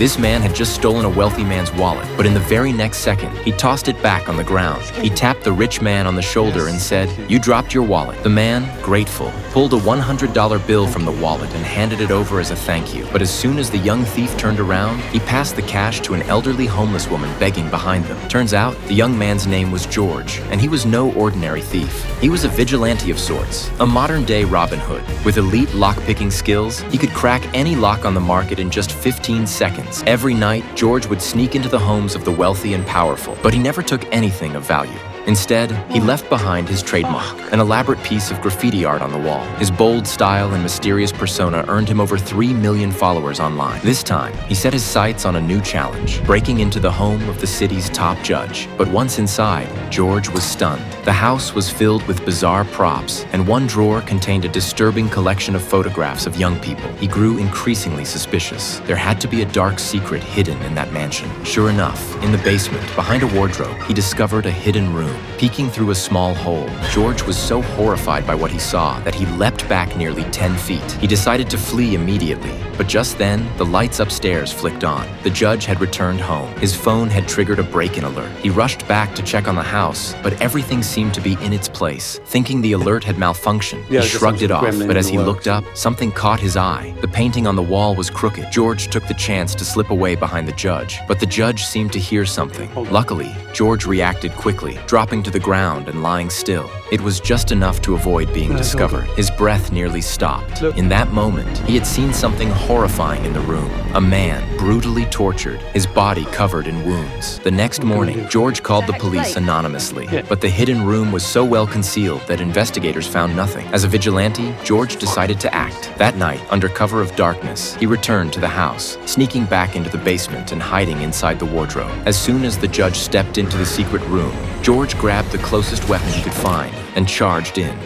This man had just stolen a wealthy man's wallet, but in the very next second, he tossed it back on the ground. He tapped the rich man on the shoulder and said, "You dropped your wallet." The man, grateful, pulled a $100 bill from the wallet and handed it over as a thank you. But as soon as the young thief turned around, he passed the cash to an elderly homeless woman begging behind them. Turns out, the young man's name was George, and he was no ordinary thief. He was a vigilante of sorts, a modern-day Robin Hood. With elite lock-picking skills, he could crack any lock on the market in just 15 seconds. Every night, George would sneak into the homes of the wealthy and powerful, but he never took anything of value. Instead, he left behind his trademark, an elaborate piece of graffiti art on the wall. His bold style and mysterious persona earned him over 3 million followers online. This time, he set his sights on a new challenge, breaking into the home of the city's top judge. But once inside, George was stunned. The house was filled with bizarre props, and one drawer contained a disturbing collection of photographs of young people. He grew increasingly suspicious. There had to be a dark secret hidden in that mansion. Sure enough, in the basement, behind a wardrobe, he discovered a hidden room. Peeking through a small hole, George was so horrified by what he saw that he leapt back nearly 10 feet. He decided to flee immediately, but just then, the lights upstairs flicked on. The judge had returned home. His phone had triggered a break-in alert. He rushed back to check on the house, but everything seemed to be in its place. Thinking the alert had malfunctioned, he shrugged it off, but as he looked up, something caught his eye. The painting on the wall was crooked. George took the chance to slip away behind the judge, but the judge seemed to hear something. Luckily, George reacted quickly, dropping to the ground and lying still. It was just enough to avoid being discovered. His breath nearly stopped. In that moment, he had seen something horrifying in the room. A man, brutally tortured, his body covered in wounds. The next morning, George called the police anonymously, but the hidden room was so well concealed that investigators found nothing. As a vigilante, George decided to act. That night, under cover of darkness, he returned to the house, sneaking back into the basement and hiding inside the wardrobe. As soon as the judge stepped into the secret room, George grabbed the closest weapon he could find and charged in.